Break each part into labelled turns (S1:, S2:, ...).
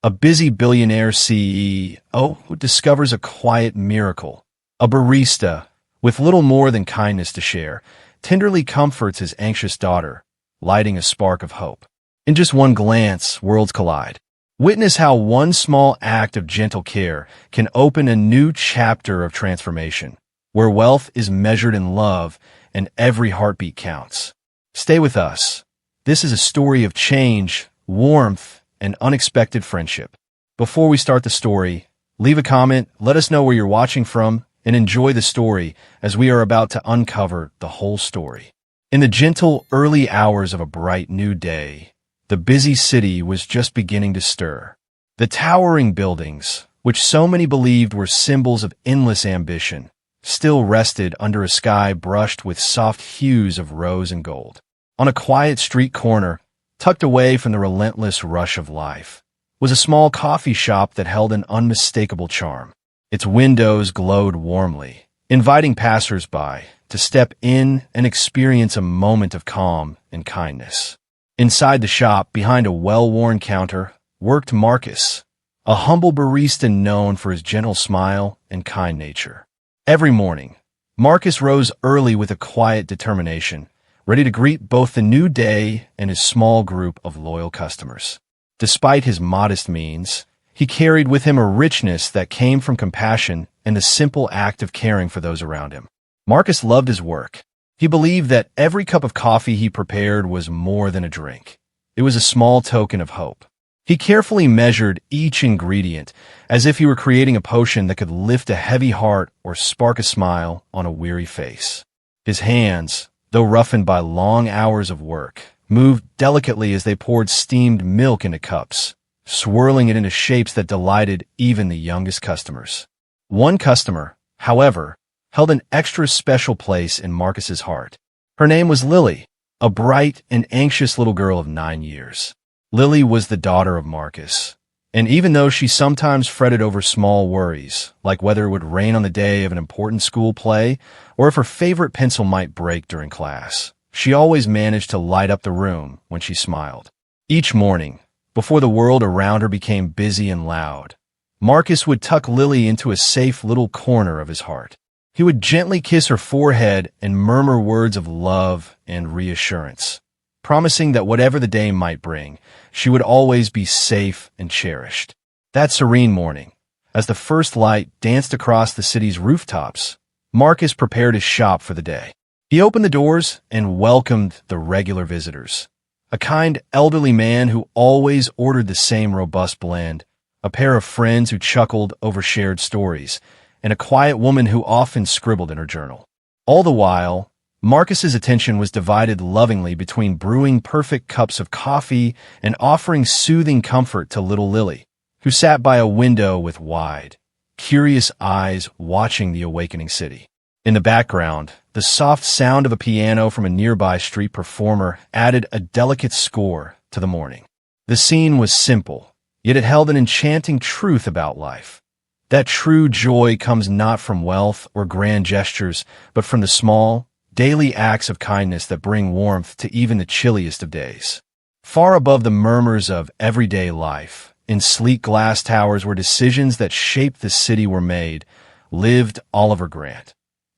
S1: a busy billionaire CEO who discovers a quiet miracle. A barista, with little more than kindness to share, tenderly comforts his anxious daughter, lighting a spark of hope. In just one glance, worlds collide. Witness how one small act of gentle care can open a new chapter of transformation, where wealth is measured in love and every heartbeat counts. Stay with us. This is a story of change, warmth, and unexpected friendship. Before we start the story, leave a comment, let us know where you're watching from, and enjoy the story as we are about to uncover the whole story. In the gentle early hours of a bright new day, the busy city was just beginning to stir. The towering buildings, which so many believed were symbols of endless ambition, still rested under a sky brushed with soft hues of rose and gold. On a quiet street corner, tucked away from the relentless rush of life, was a small coffee shop that held an unmistakable charm. Its windows glowed warmly, inviting passers-by to step in and experience a moment of calm and kindness. Inside the shop, behind a well-worn counter, worked Marcus, a humble barista known for his gentle smile and kind nature. Every morning, Marcus rose early with a quiet determination, ready to greet both the new day and his small group of loyal customers. Despite his modest means, he carried with him a richness that came from compassion and the simple act of caring for those around him. Marcus loved his work. He believed that every cup of coffee he prepared was more than a drink. It was a small token of hope. He carefully measured each ingredient as if he were creating a potion that could lift a heavy heart or spark a smile on a weary face. His hands, though roughened by long hours of work, moved delicately as they poured steamed milk into cups, swirling it into shapes that delighted even the youngest customers. One customer, however, held an extra special place in Marcus's heart. Her name was Lily, a bright and anxious little girl of 9 years. Lily was the daughter of Marcus, and even though she sometimes fretted over small worries, like whether it would rain on the day of an important school play or if her favorite pencil might break during class, she always managed to light up the room when she smiled. Each morning, before the world around her became busy and loud, Marcus would tuck Lily into a safe little corner of his heart. He would gently kiss her forehead and murmur words of love and reassurance, promising that whatever the day might bring, she would always be safe and cherished. That serene morning, as the first light danced across the city's rooftops, Marcus prepared his shop for the day. He opened the doors and welcomed the regular visitors. A kind elderly man who always ordered the same robust blend, a pair of friends who chuckled over shared stories, and a quiet woman who often scribbled in her journal. All the while, Marcus's attention was divided lovingly between brewing perfect cups of coffee and offering soothing comfort to little Lily, who sat by a window with wide, curious eyes watching the awakening city. In the background, the soft sound of a piano from a nearby street performer added a delicate score to the morning. The scene was simple, yet it held an enchanting truth about life. That true joy comes not from wealth or grand gestures, but from the small, daily acts of kindness that bring warmth to even the chilliest of days. Far above the murmurs of everyday life, in sleek glass towers where decisions that shaped the city were made, lived Oliver Grant,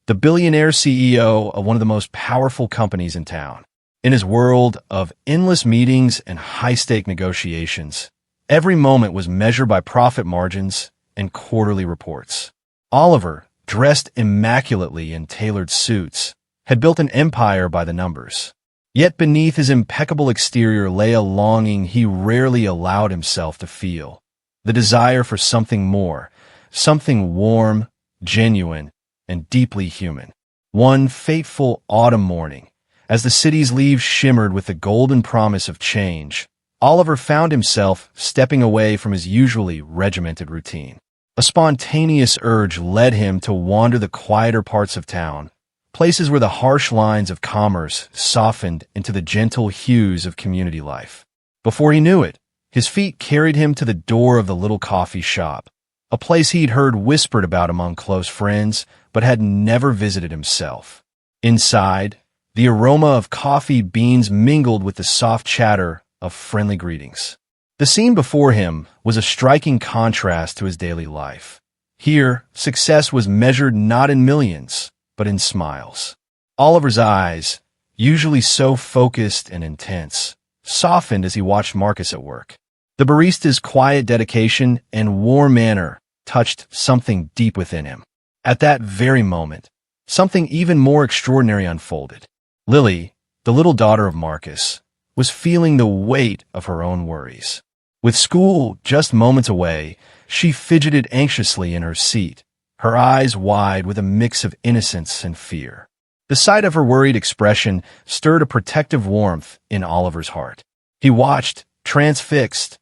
S1: the billionaire CEO of one of the most powerful companies in town. In his world of endless meetings and high-stake negotiations, every moment was measured by profit margins and quarterly reports. Oliver, dressed immaculately in tailored suits, had built an empire by the numbers. Yet beneath his impeccable exterior lay a longing he rarely allowed himself to feel, the desire for something more, something warm, genuine, and deeply human. One fateful autumn morning, as the city's leaves shimmered with the golden promise of change, Oliver found himself stepping away from his usually regimented routine. A spontaneous urge led him to wander the quieter parts of town, places where the harsh lines of commerce softened into the gentle hues of community life. Before he knew it, his feet carried him to the door of the little coffee shop, a place he'd heard whispered about among close friends, but had never visited himself. Inside, the aroma of coffee beans mingled with the soft chatter of friendly greetings. The scene before him was a striking contrast to his daily life. Here, success was measured not in millions, but in smiles. Oliver's eyes, usually so focused and intense, softened as he watched Marcus at work. The barista's quiet dedication and warm manner touched something deep within him. At that very moment, something even more extraordinary unfolded. Lily, the little daughter of Marcus, was feeling the weight of her own worries. With school just moments away, she fidgeted anxiously in her seat, her eyes wide with a mix of innocence and fear. The sight of her worried expression stirred a protective warmth in Oliver's heart. He watched, transfixed,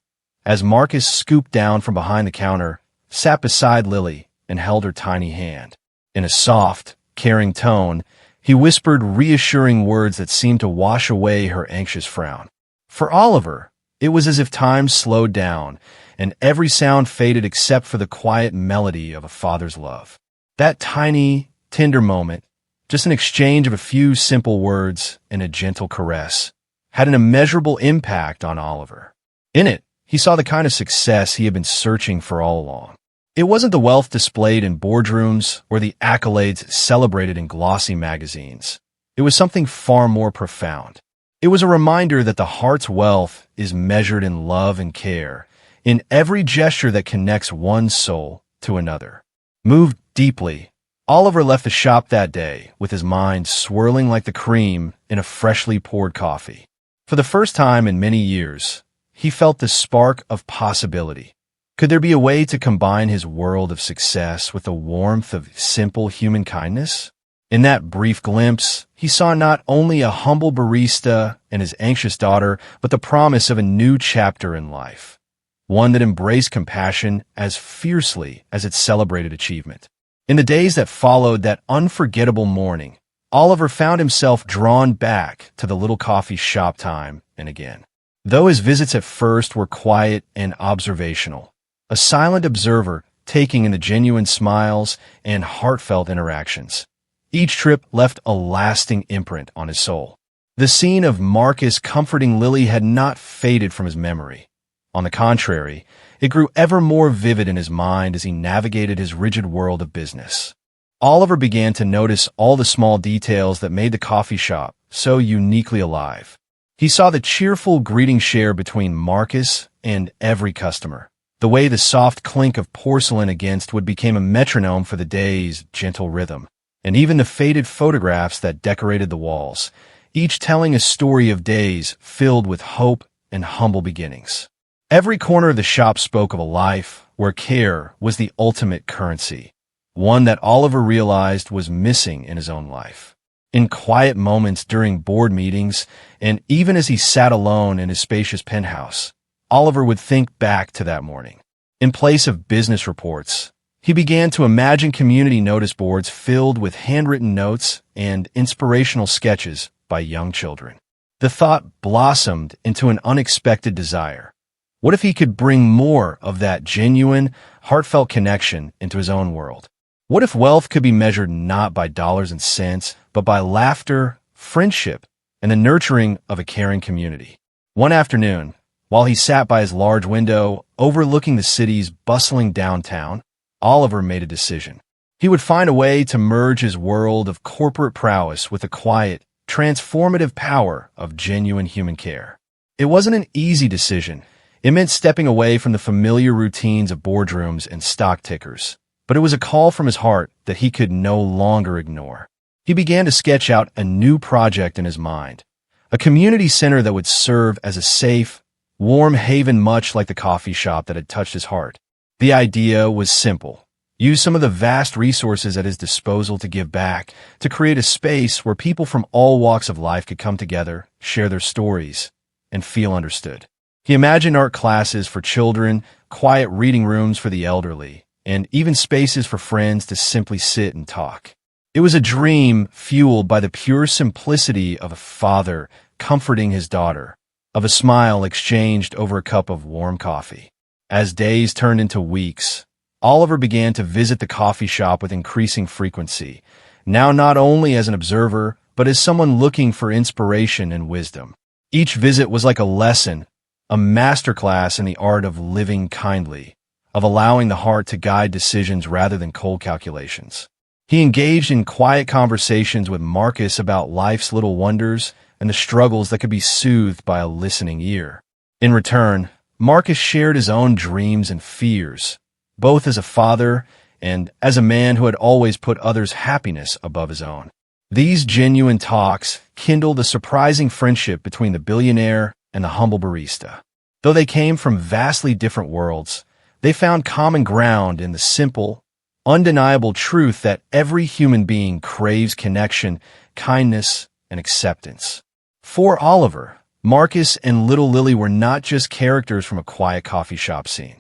S1: as Marcus scooped down from behind the counter, sat beside Lily, and held her tiny hand. In a soft, caring tone, he whispered reassuring words that seemed to wash away her anxious frown. For Oliver, it was as if time slowed down, and every sound faded except for the quiet melody of a father's love. That tiny, tender moment, just an exchange of a few simple words and a gentle caress, had an immeasurable impact on Oliver. In it, he saw the kind of success he had been searching for all along. It wasn't the wealth displayed in boardrooms or the accolades celebrated in glossy magazines. It was something far more profound. It was a reminder that the heart's wealth is measured in love and care, in every gesture that connects one soul to another. Moved deeply, Oliver left the shop that day with his mind swirling like the cream in a freshly poured coffee. For the first time in many years, he felt the spark of possibility. Could there be a way to combine his world of success with the warmth of simple human kindness? In that brief glimpse, he saw not only a humble barista and his anxious daughter, but the promise of a new chapter in life, one that embraced compassion as fiercely as it celebrated achievement. In the days that followed that unforgettable morning, Oliver found himself drawn back to the little coffee shop time and again. Though his visits at first were quiet and observational, a silent observer taking in the genuine smiles and heartfelt interactions, each trip left a lasting imprint on his soul. The scene of Marcus comforting Lily had not faded from his memory. On the contrary, it grew ever more vivid in his mind as he navigated his rigid world of business. Oliver began to notice all the small details that made the coffee shop so uniquely alive. He saw the cheerful greeting share between Marcus and every customer, the way the soft clink of porcelain against wood became a metronome for the day's gentle rhythm, and even the faded photographs that decorated the walls, each telling a story of days filled with hope and humble beginnings. Every corner of the shop spoke of a life where care was the ultimate currency, one that Oliver realized was missing in his own life. In quiet moments during board meetings, and even as he sat alone in his spacious penthouse, Oliver would think back to that morning. In place of business reports, he began to imagine community notice boards filled with handwritten notes and inspirational sketches by young children. The thought blossomed into an unexpected desire. What if he could bring more of that genuine, heartfelt connection into his own world? What if wealth could be measured not by dollars and cents, but by laughter, friendship, and the nurturing of a caring community? One afternoon, while he sat by his large window overlooking the city's bustling downtown, Oliver made a decision. He would find a way to merge his world of corporate prowess with the quiet, transformative power of genuine human care. It wasn't an easy decision. It meant stepping away from the familiar routines of boardrooms and stock tickers, but it was a call from his heart that he could no longer ignore. He began to sketch out a new project in his mind, a community center that would serve as a safe, warm haven much like the coffee shop that had touched his heart. The idea was simple. Use some of the vast resources at his disposal to give back, to create a space where people from all walks of life could come together, share their stories, and feel understood. He imagined art classes for children, quiet reading rooms for the elderly, and even spaces for friends to simply sit and talk. It was a dream fueled by the pure simplicity of a father comforting his daughter, of a smile exchanged over a cup of warm coffee. As days turned into weeks, Oliver began to visit the coffee shop with increasing frequency, now not only as an observer, but as someone looking for inspiration and wisdom. Each visit was like a lesson, a masterclass in the art of living kindly, of allowing the heart to guide decisions rather than cold calculations. He engaged in quiet conversations with Marcus about life's little wonders and the struggles that could be soothed by a listening ear. In return, Marcus shared his own dreams and fears, both as a father and as a man who had always put others' happiness above his own. These genuine talks kindled a surprising friendship between the billionaire and the humble barista. Though they came from vastly different worlds, they found common ground in the simple, undeniable truth that every human being craves connection, kindness, and acceptance. For Oliver, Marcus and little Lily were not just characters from a quiet coffee shop scene.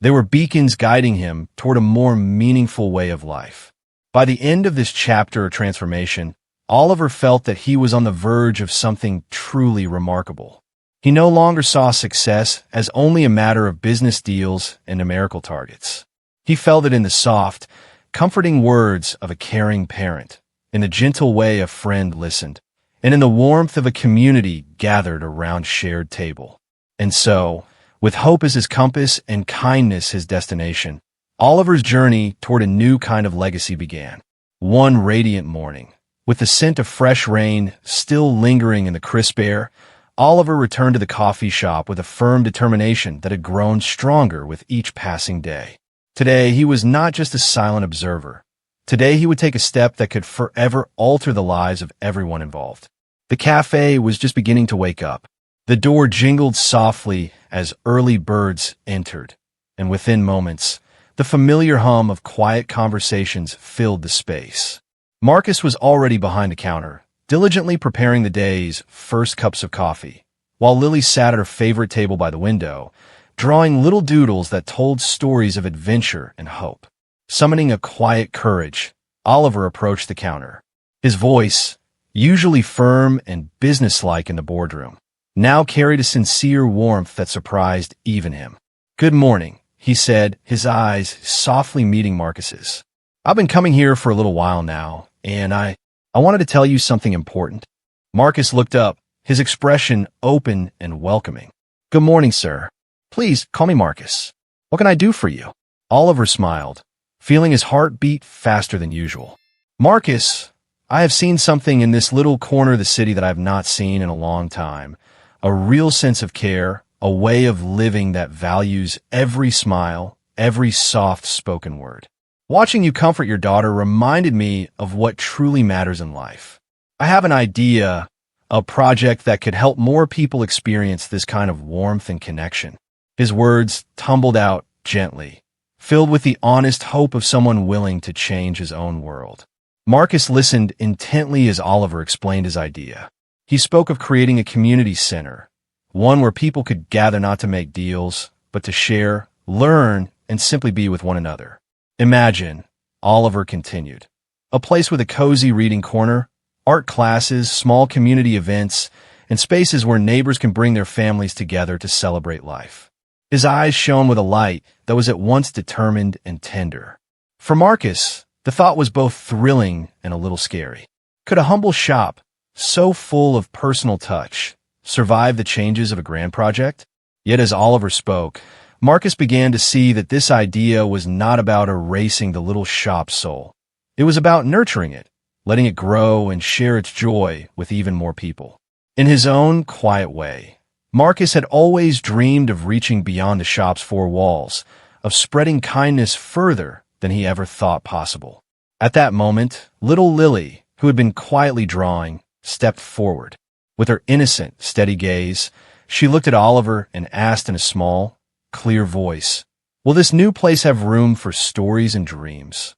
S1: They were beacons guiding him toward a more meaningful way of life. By the end of this chapter of transformation, Oliver felt that he was on the verge of something truly remarkable. He no longer saw success as only a matter of business deals and numerical targets. He felt it in the soft, comforting words of a caring parent, in the gentle way a friend listened, and in the warmth of a community gathered around shared table. And so, with hope as his compass and kindness his destination, Oliver's journey toward a new kind of legacy began. One radiant morning, with the scent of fresh rain still lingering in the crisp air, Oliver returned to the coffee shop with a firm determination that had grown stronger with each passing day. Today, he was not just a silent observer. Today, he would take a step that could forever alter the lives of everyone involved. The cafe was just beginning to wake up. The door jingled softly as early birds entered, and within moments, the familiar hum of quiet conversations filled the space. Marcus was already behind the counter, diligently preparing the day's first cups of coffee, while Lily sat at her favorite table by the window, drawing little doodles that told stories of adventure and hope. Summoning a quiet courage, Oliver approached the counter. His voice, usually firm and businesslike in the boardroom, now carried a sincere warmth that surprised even him. "Good morning," he said, his eyes softly meeting Marcus's. "I've been coming here for a little while now, and I wanted to tell you something important." Marcus looked up, his expression open and welcoming. "Good morning, sir. Please call me Marcus. What can I do for you?" Oliver smiled, feeling his heart beat faster than usual. "Marcus, I have seen something in this little corner of the city that I have not seen in a long time. A real sense of care, a way of living that values every smile, every soft spoken word. Watching you comfort your daughter reminded me of what truly matters in life. I have an idea, a project that could help more people experience this kind of warmth and connection." His words tumbled out gently, filled with the honest hope of someone willing to change his own world. Marcus listened intently as Oliver explained his idea. He spoke of creating a community center, one where people could gather not to make deals, but to share, learn, and simply be with one another. "Imagine," Oliver continued, "a place with a cozy reading corner, art classes, small community events, and spaces where neighbors can bring their families together to celebrate life." His eyes shone with a light that was at once determined and tender. For Marcus, the thought was both thrilling and a little scary. Could a humble shop, so full of personal touch, survive the changes of a grand project? Yet as Oliver spoke, Marcus began to see that this idea was not about erasing the little shop's soul. It was about nurturing it, letting it grow and share its joy with even more people. In his own quiet way, Marcus had always dreamed of reaching beyond the shop's four walls, of spreading kindness further than he ever thought possible. At that moment, little Lily, who had been quietly drawing, stepped forward. With her innocent, steady gaze, she looked at Oliver and asked in a small, clear voice, "Will this new place have room for stories and dreams?"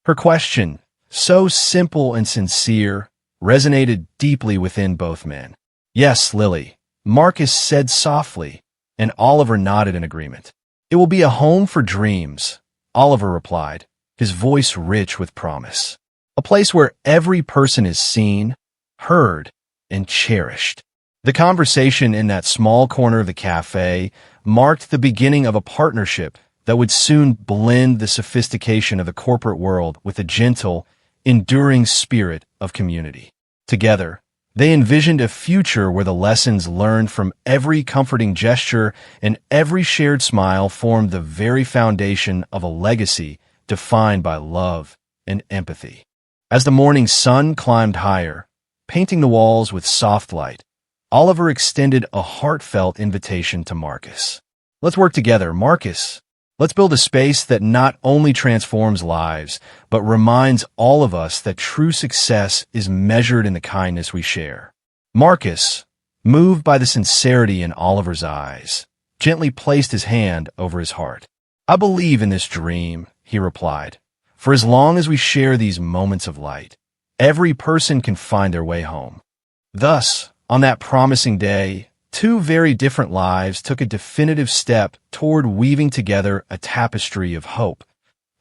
S1: Her question, so simple and sincere, resonated deeply within both men. "Yes, Lily," Marcus said softly, and Oliver nodded in agreement. "It will be a home for dreams," Oliver replied, his voice rich with promise. "A place where every person is seen, heard, and cherished." The conversation in that small corner of the cafe marked the beginning of a partnership that would soon blend the sophistication of the corporate world with a gentle, enduring spirit of community. Together, They envisioned a future where the lessons learned from every comforting gesture and every shared smile formed the very foundation of a legacy defined by love and empathy. As the morning sun climbed higher, painting the walls with soft light, Oliver extended a heartfelt invitation to Marcus. Let's work together, Marcus. Let's build a space that not only transforms lives, but reminds all of us that true success is measured in the kindness we share. Marcus, moved by the sincerity in Oliver's eyes, gently placed his hand over his heart. I believe in this dream, he replied. For as long as we share these moments of light, every person can find their way home. Thus, on that promising day, two very different lives took a definitive step toward weaving together a tapestry of hope,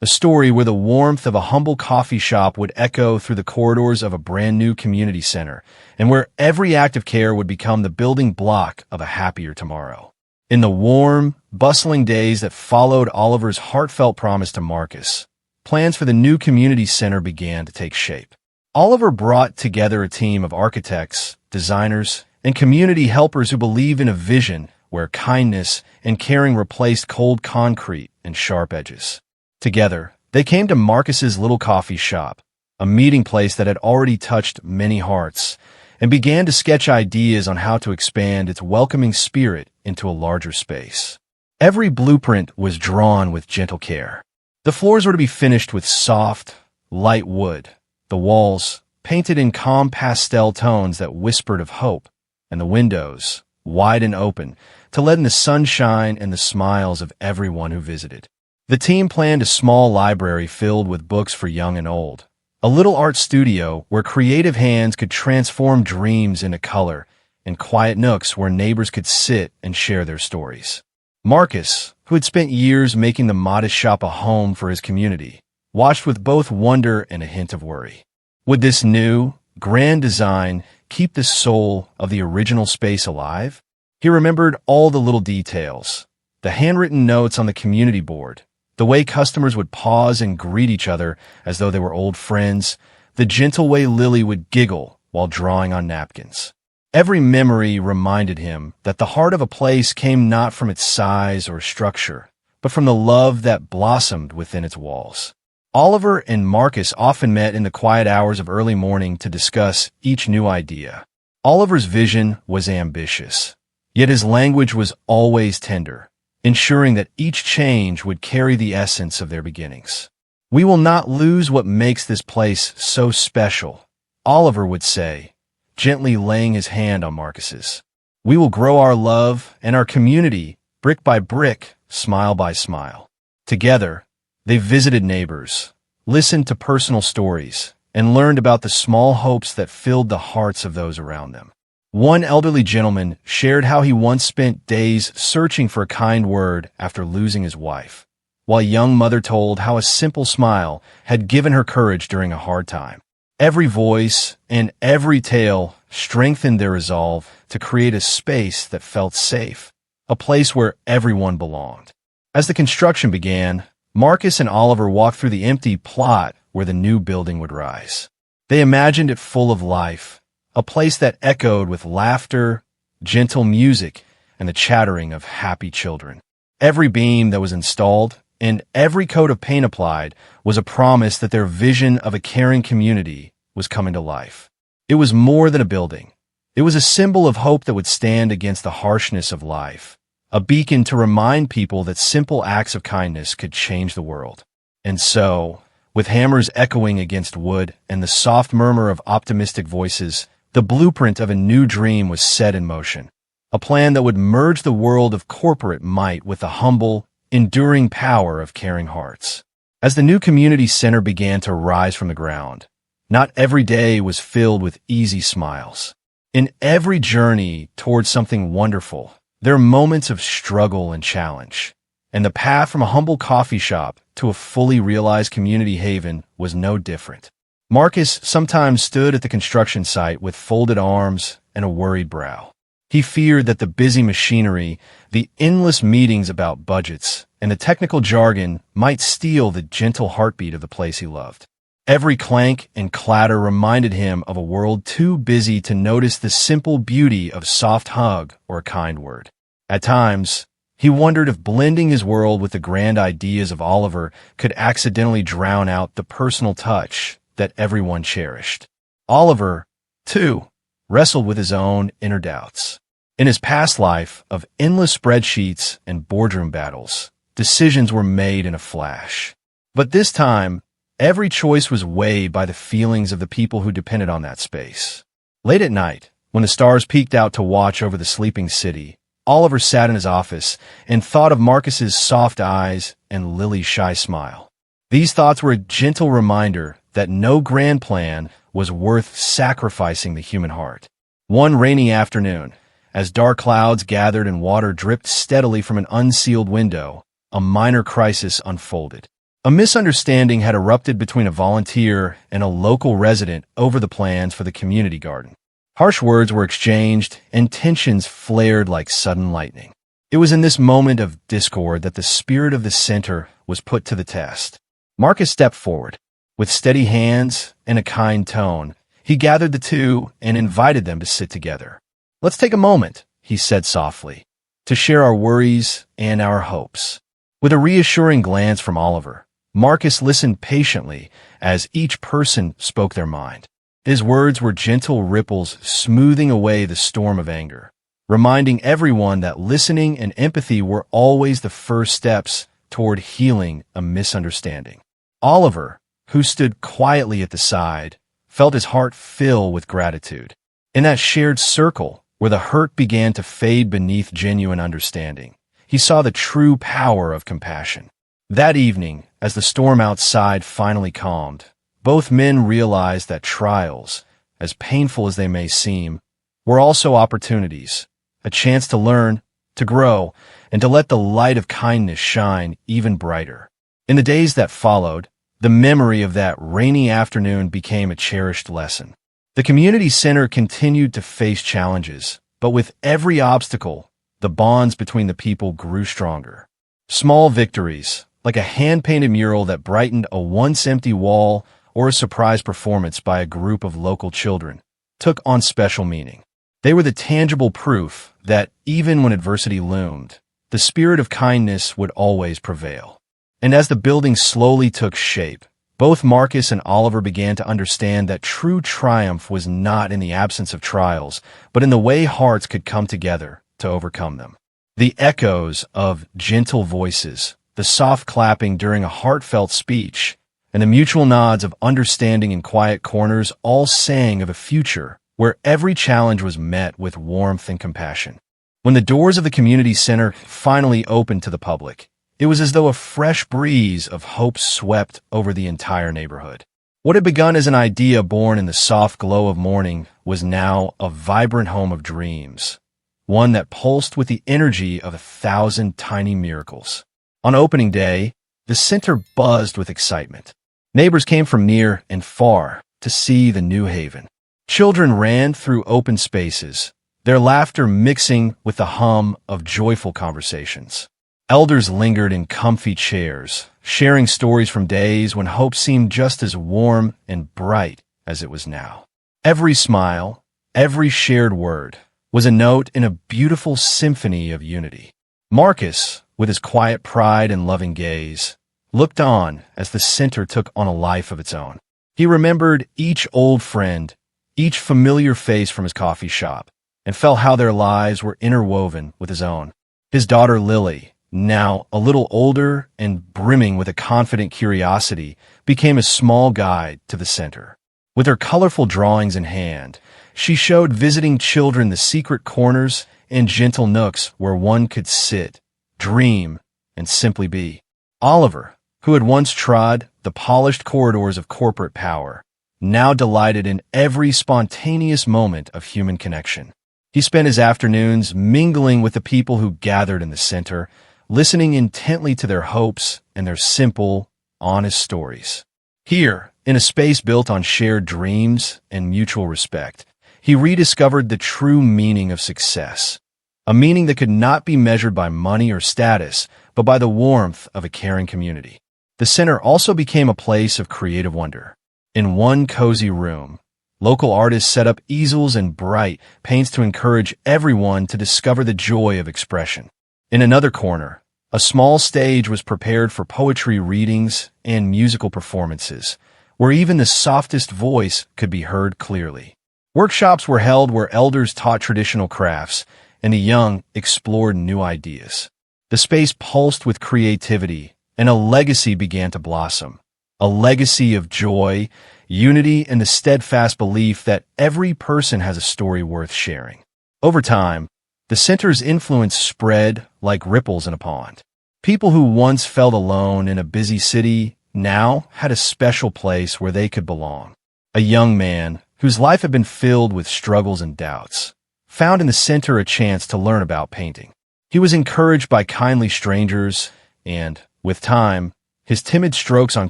S1: a story where the warmth of a humble coffee shop would echo through the corridors of a brand new community center, and where every act of care would become the building block of a happier tomorrow. In the warm, bustling days that followed Oliver's heartfelt promise to Marcus, plans for the new community center began to take shape. Oliver brought together a team of architects, designers, and community helpers who believe in a vision where kindness and caring replaced cold concrete and sharp edges. Together, they came to Marcus's little coffee shop, a meeting place that had already touched many hearts, and began to sketch ideas on how to expand its welcoming spirit into a larger space. Every blueprint was drawn with gentle care. The floors were to be finished with soft, light wood, the walls painted in calm pastel tones that whispered of hope, and the windows, wide and open, to let in the sunshine and the smiles of everyone who visited. The team planned a small library filled with books for young and old, a little art studio where creative hands could transform dreams into color, and quiet nooks where neighbors could sit and share their stories. Marcus, who had spent years making the modest shop a home for his community, watched with both wonder and a hint of worry. Would this new, grand design keep the soul of the original space alive? He remembered all the little details, the handwritten notes on the community board, the way customers would pause and greet each other as though they were old friends, the gentle way Lily would giggle while drawing on napkins. Every memory reminded him that the heart of a place came not from its size or structure, but from the love that blossomed within its walls. Oliver and Marcus often met in the quiet hours of early morning to discuss each new idea. Oliver's vision was ambitious, yet his language was always tender, ensuring that each change would carry the essence of their beginnings. We will not lose what makes this place so special, Oliver would say, gently laying his hand on Marcus's. We will grow our love and our community brick by brick, smile by smile. Together, they visited neighbors, listened to personal stories, and learned about the small hopes that filled the hearts of those around them. One elderly gentleman shared how he once spent days searching for a kind word after losing his wife, while a young mother told how a simple smile had given her courage during a hard time. Every voice and every tale strengthened their resolve to create a space that felt safe, a place where everyone belonged. As the construction began, Marcus and Oliver walked through the empty plot where the new building would rise. They imagined it full of life, a place that echoed with laughter, gentle music, and the chattering of happy children. Every beam that was installed and every coat of paint applied was a promise that their vision of a caring community was coming to life. It was more than a building. It was a symbol of hope that would stand against the harshness of life, a beacon to remind people that simple acts of kindness could change the world. And so, with hammers echoing against wood and the soft murmur of optimistic voices, the blueprint of a new dream was set in motion, a plan that would merge the world of corporate might with the humble, enduring power of caring hearts. As the new community center began to rise from the ground, not every day was filled with easy smiles. In every journey towards something wonderful, there are moments of struggle and challenge, and the path from a humble coffee shop to a fully realized community haven was no different. Marcus sometimes stood at the construction site with folded arms and a worried brow. He feared that the busy machinery, the endless meetings about budgets, and the technical jargon might steal the gentle heartbeat of the place he loved. Every clank and clatter reminded him of a world too busy to notice the simple beauty of a soft hug or a kind word. At times, he wondered if blending his world with the grand ideas of Oliver could accidentally drown out the personal touch that everyone cherished. Oliver, too, wrestled with his own inner doubts. In his past life of endless spreadsheets and boardroom battles, decisions were made in a flash. But this time, every choice was weighed by the feelings of the people who depended on that space. Late at night, when the stars peeked out to watch over the sleeping city, Oliver sat in his office and thought of Marcus's soft eyes and Lily's shy smile. These thoughts were a gentle reminder that no grand plan was worth sacrificing the human heart. One rainy afternoon, as dark clouds gathered and water dripped steadily from an unsealed window, a minor crisis unfolded. A misunderstanding had erupted between a volunteer and a local resident over the plans for the community garden. Harsh words were exchanged, and tensions flared like sudden lightning. It was in this moment of discord that the spirit of the center was put to the test. Marcus stepped forward. With steady hands and a kind tone, he gathered the two and invited them to sit together. "Let's take a moment," he said softly, "to share our worries and our hopes." With a reassuring glance from Oliver, Marcus listened patiently as each person spoke their mind. His words were gentle ripples smoothing away the storm of anger, reminding everyone that listening and empathy were always the first steps toward healing a misunderstanding. Oliver, who stood quietly at the side, felt his heart fill with gratitude. In that shared circle, where the hurt began to fade beneath genuine understanding, he saw the true power of compassion. That evening, as the storm outside finally calmed, both men realized that trials, as painful as they may seem, were also opportunities, a chance to learn, to grow, and to let the light of kindness shine even brighter. In the days that followed, the memory of that rainy afternoon became a cherished lesson. The community center continued to face challenges, but with every obstacle, the bonds between the people grew stronger. Small victories, like a hand-painted mural that brightened a once empty wall or a surprise performance by a group of local children, took on special meaning. They were the tangible proof that, even when adversity loomed, the spirit of kindness would always prevail. And as the building slowly took shape, both Marcus and Oliver began to understand that true triumph was not in the absence of trials, but in the way hearts could come together to overcome them. The echoes of gentle voices, the soft clapping during a heartfelt speech, and the mutual nods of understanding in quiet corners all sang of a future where every challenge was met with warmth and compassion. When the doors of the community center finally opened to the public, it was as though a fresh breeze of hope swept over the entire neighborhood. What had begun as an idea born in the soft glow of morning was now a vibrant home of dreams, one that pulsed with the energy of 1,000 tiny miracles. On opening day, the center buzzed with excitement. Neighbors came from near and far to see the new haven. Children ran through open spaces, their laughter mixing with the hum of joyful conversations. Elders lingered in comfy chairs, sharing stories from days when hope seemed just as warm and bright as it was now. Every smile, every shared word, was a note in a beautiful symphony of unity. Marcus, with his quiet pride and loving gaze, looked on as the center took on a life of its own. He remembered each old friend, each familiar face from his coffee shop, and felt how their lives were interwoven with his own. His daughter Lily, now a little older and brimming with a confident curiosity, became a small guide to the center. With her colorful drawings in hand, she showed visiting children the secret corners and gentle nooks where one could sit, dream, and simply be. Oliver, who had once trod the polished corridors of corporate power, now delighted in every spontaneous moment of human connection. He spent his afternoons mingling with the people who gathered in the center, listening intently to their hopes and their simple, honest stories. Here, in a space built on shared dreams and mutual respect, he rediscovered the true meaning of success, a meaning that could not be measured by money or status, but by the warmth of a caring community. The center also became a place of creative wonder. In one cozy room, local artists set up easels and bright paints to encourage everyone to discover the joy of expression. In another corner, a small stage was prepared for poetry readings and musical performances, where even the softest voice could be heard clearly. Workshops were held where elders taught traditional crafts and the young explored new ideas. The space pulsed with creativity, and a legacy began to blossom. A legacy of joy, unity, and the steadfast belief that every person has a story worth sharing. Over time, the center's influence spread like ripples in a pond. People who once felt alone in a busy city now had a special place where they could belong. A young man, whose life had been filled with struggles and doubts, found in the center a chance to learn about painting. He was encouraged by kindly strangers, and, with time, his timid strokes on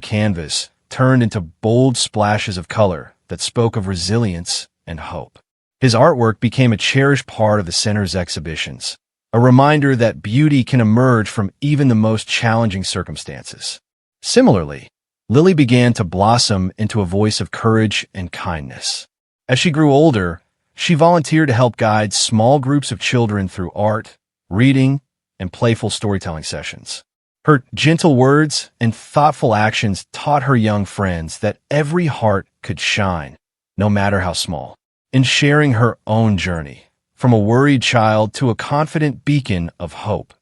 S1: canvas turned into bold splashes of color that spoke of resilience and hope. His artwork became a cherished part of the center's exhibitions, a reminder that beauty can emerge from even the most challenging circumstances. Similarly, Lily began to blossom into a voice of courage and kindness. As she grew older, she volunteered to help guide small groups of children through art, reading, and playful storytelling sessions. Her gentle words and thoughtful actions taught her young friends that every heart could shine, no matter how small. In sharing her own journey, from a worried child to a confident beacon of hope,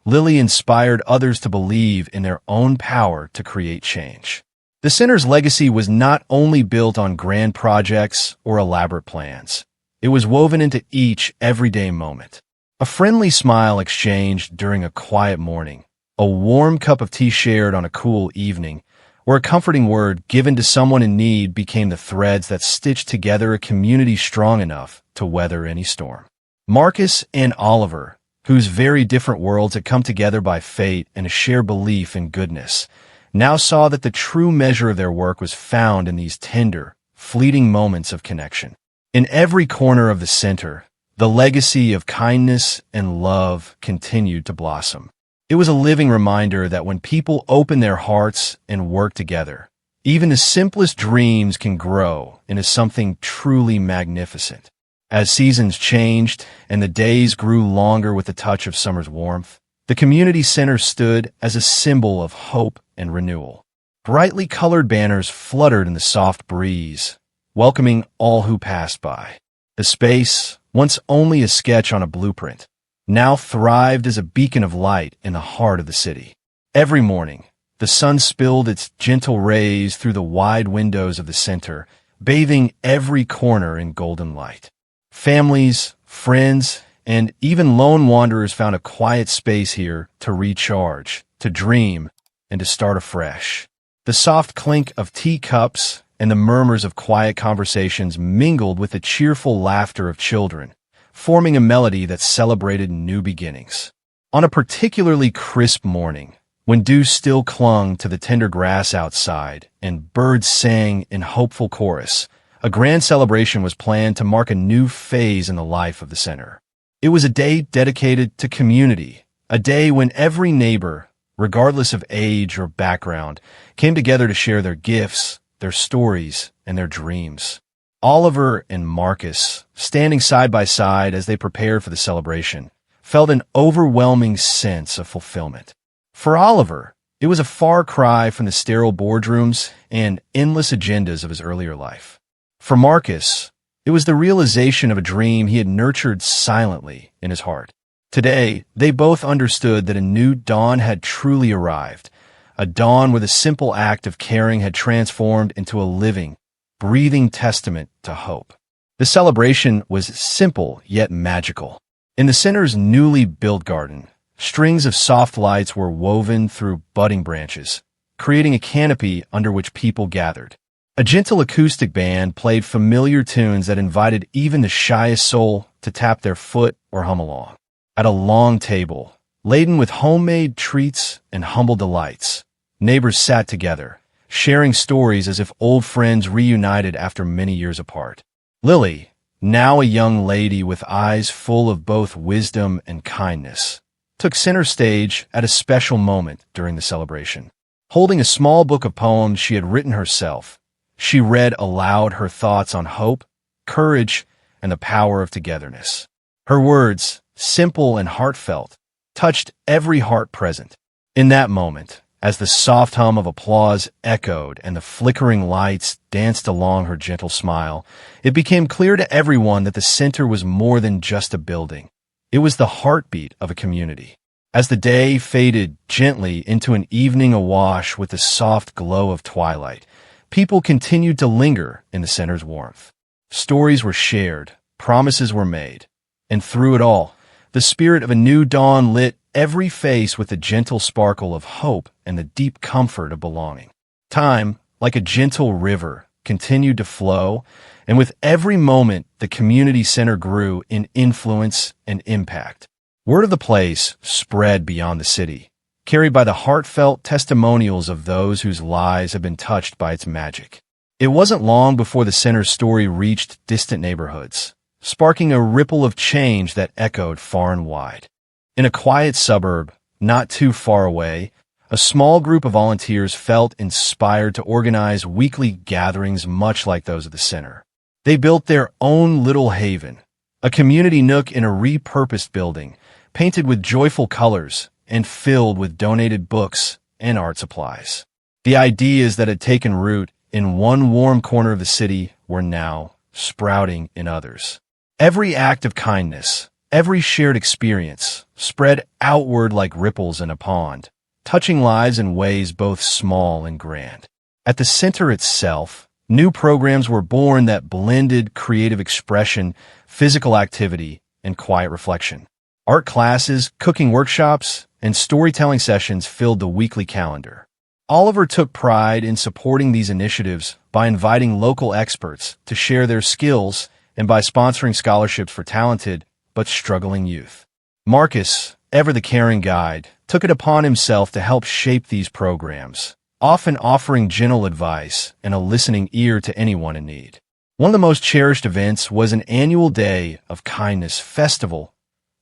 S1: Lily inspired others to believe in their own power to create change. The center's legacy was not only built on grand projects or elaborate plans. It was woven into each everyday moment. A friendly smile exchanged during a quiet morning, a warm cup of tea shared on a cool evening, or a comforting word given to someone in need became the threads that stitched together a community strong enough to weather any storm. Marcus and Oliver, whose very different worlds had come together by fate and a shared belief in goodness, now saw that the true measure of their work was found in these tender, fleeting moments of connection. In every corner of the center, the legacy of kindness and love continued to blossom. It was a living reminder that when people open their hearts and work together, even the simplest dreams can grow into something truly magnificent. As seasons changed and the days grew longer with the touch of summer's warmth, the community center stood as a symbol of hope and renewal. Brightly colored banners fluttered in the soft breeze, welcoming all who passed by. The space, once only a sketch on a blueprint, now thrived as a beacon of light in the heart of the city. Every morning, the sun spilled its gentle rays through the wide windows of the center, bathing every corner in golden light. Families, friends, and even lone wanderers found a quiet space here to recharge, to dream, and to start afresh. The soft clink of teacups and the murmurs of quiet conversations mingled with the cheerful laughter of children, forming a melody that celebrated new beginnings. On a particularly crisp morning, when dew still clung to the tender grass outside and birds sang in hopeful chorus, a grand celebration was planned to mark a new phase in the life of the center. It was a day dedicated to community, a day when every neighbor, regardless of age or background, came together to share their gifts, their stories, and their dreams. Oliver and Marcus, standing side by side as they prepared for the celebration, felt an overwhelming sense of fulfillment. For Oliver, it was a far cry from the sterile boardrooms and endless agendas of his earlier life. For Marcus, it was the realization of a dream he had nurtured silently in his heart. Today, they both understood that a new dawn had truly arrived, a dawn where the simple act of caring had transformed into a living, breathing testament to hope. The celebration was simple yet magical. In the center's newly built garden, strings of soft lights were woven through budding branches, creating a canopy under which people gathered. A gentle acoustic band played familiar tunes that invited even the shyest soul to tap their foot or hum along. At a long table, laden with homemade treats and humble delights, neighbors sat together, sharing stories as if old friends reunited after many years apart. Lily, now a young lady with eyes full of both wisdom and kindness, took center stage at a special moment during the celebration. Holding a small book of poems she had written herself, She read aloud her thoughts on hope, courage, and the power of togetherness. Her words, simple and heartfelt, touched every heart present. In that moment, as the soft hum of applause echoed and the flickering lights danced along her gentle smile, it became clear to everyone that the center was more than just a building. It was the heartbeat of a community. As the day faded gently into an evening awash with the soft glow of twilight, people continued to linger in the center's warmth. Stories were shared, promises were made, and through it all, the spirit of a new dawn lit every face with the gentle sparkle of hope and the deep comfort of belonging. Time, like a gentle river, continued to flow, and with every moment, the community center grew in influence and impact. Word of the place spread beyond the city, carried by the heartfelt testimonials of those whose lives had been touched by its magic. It wasn't long before the center's story reached distant neighborhoods, sparking a ripple of change that echoed far and wide. In a quiet suburb, not too far away, a small group of volunteers felt inspired to organize weekly gatherings much like those of the center. They built their own little haven, a community nook in a repurposed building, painted with joyful colors and filled with donated books and art supplies. The ideas that had taken root in one warm corner of the city were now sprouting in others. Every act of kindness, every shared experience, spread outward like ripples in a pond, touching lives in ways both small and grand. At the center itself, new programs were born that blended creative expression, physical activity, and quiet reflection. Art classes, cooking workshops, and storytelling sessions filled the weekly calendar. Oliver took pride in supporting these initiatives by inviting local experts to share their skills and by sponsoring scholarships for talented but struggling youth. Marcus, ever the caring guide, took it upon himself to help shape these programs, often offering gentle advice and a listening ear to anyone in need. One of the most cherished events was an annual Day of Kindness festival,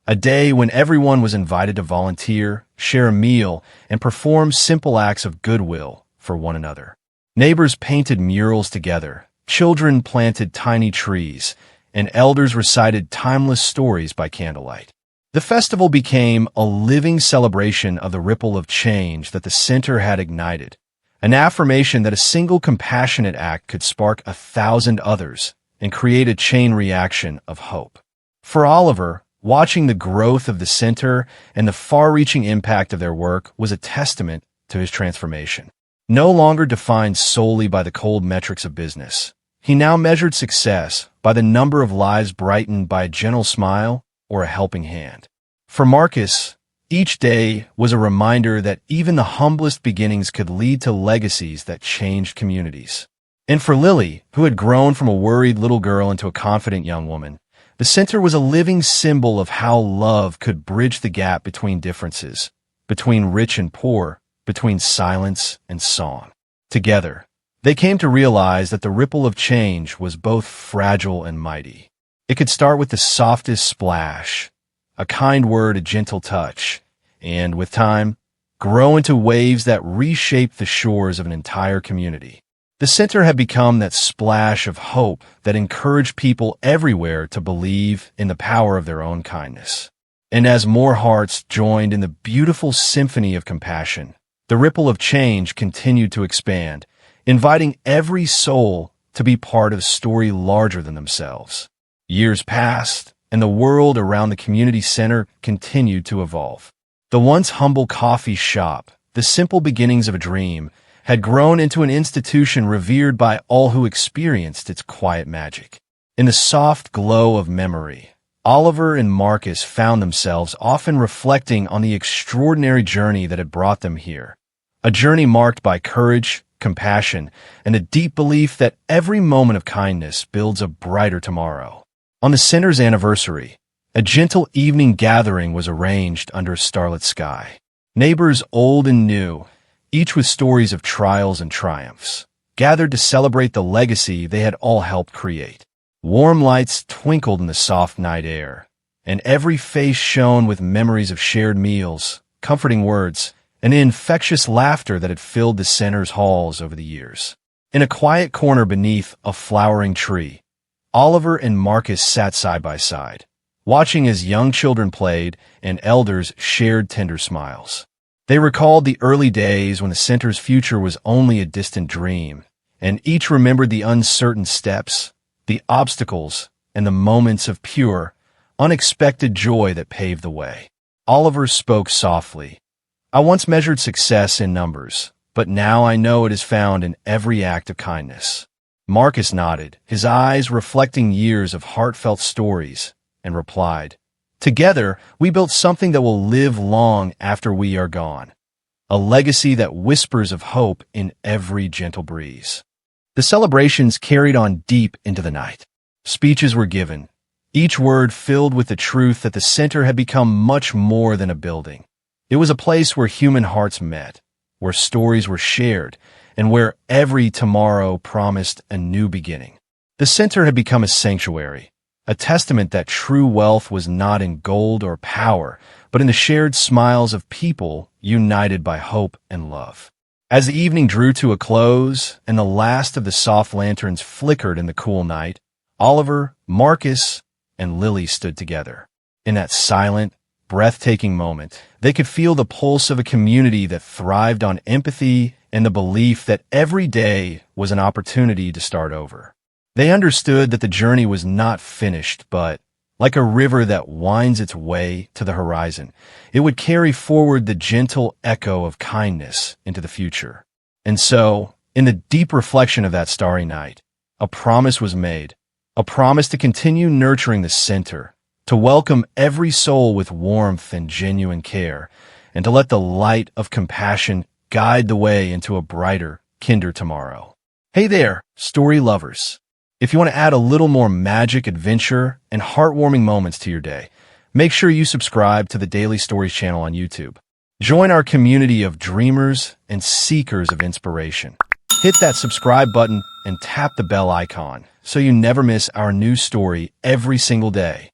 S1: a day when everyone was invited to volunteer, share a meal, and perform simple acts of goodwill for one another. Neighbors painted murals together, children planted tiny trees, and elders recited timeless stories by candlelight. The festival became a living celebration of the ripple of change that the center had ignited, an affirmation that a single compassionate act could spark 1,000 others and create a chain reaction of hope. For Oliver, watching the growth of the center and the far-reaching impact of their work was a testament to his transformation. No longer defined solely by the cold metrics of business, he now measured success by the number of lives brightened by a gentle smile or a helping hand. For Marcus, each day was a reminder that even the humblest beginnings could lead to legacies that changed communities. And for Lily, who had grown from a worried little girl into a confident young woman, the center was a living symbol of how love could bridge the gap between differences, between rich and poor, between silence and song. Together, they came to realize that the ripple of change was both fragile and mighty. It could start with the softest splash, a kind word, a gentle touch, and with time, grow into waves that reshape the shores of an entire community. The center had become that splash of hope that encouraged people everywhere to believe in the power of their own kindness. And as more hearts joined in the beautiful symphony of compassion, the ripple of change continued to expand, inviting every soul to be part of a story larger than themselves. Years passed, and the world around the community center continued to evolve. The once humble coffee shop, the simple beginnings of a dream, had grown into an institution revered by all who experienced its quiet magic. In the soft glow of memory, Oliver and Marcus found themselves often reflecting on the extraordinary journey that had brought them here, a journey marked by courage, compassion, and a deep belief that every moment of kindness builds a brighter tomorrow. On the center's anniversary, a gentle evening gathering was arranged under a starlit sky. Neighbors old and new, each with stories of trials and triumphs, gathered to celebrate the legacy they had all helped create. Warm lights twinkled in the soft night air, and every face shone with memories of shared meals, comforting words, and the infectious laughter that had filled the center's halls over the years. In a quiet corner beneath a flowering tree, Oliver and Marcus sat side by side, watching as young children played and elders shared tender smiles. They recalled the early days when the center's future was only a distant dream, and each remembered the uncertain steps, the obstacles, and the moments of pure, unexpected joy that paved the way. Oliver spoke softly. "I once measured success in numbers, but now I know it is found in every act of kindness." Marcus nodded, his eyes reflecting years of heartfelt stories, and replied, "Together, we built something that will live long after we are gone. A legacy that whispers of hope in every gentle breeze." The celebrations carried on deep into the night. Speeches were given, each word filled with the truth that the center had become much more than a building. It was a place where human hearts met, where stories were shared, and where every tomorrow promised a new beginning. The center had become a sanctuary, a testament that true wealth was not in gold or power, but in the shared smiles of people united by hope and love. As the evening drew to a close and the last of the soft lanterns flickered in the cool night, Oliver, Marcus, and Lily stood together. In that silent, breathtaking moment, they could feel the pulse of a community that thrived on empathy and the belief that every day was an opportunity to start over. They understood that the journey was not finished, but, like a river that winds its way to the horizon, it would carry forward the gentle echo of kindness into the future. And so, in the deep reflection of that starry night, a promise was made, a promise to continue nurturing the center, to welcome every soul with warmth and genuine care, and to let the light of compassion guide the way into a brighter, kinder tomorrow. Hey there, story lovers. If you want to add a little more magic, adventure, and heartwarming moments to your day, make sure you subscribe to the Daily Stories channel on YouTube. Join our community of dreamers and seekers of inspiration. Hit that subscribe button and tap the bell icon so you never miss our new story every single day.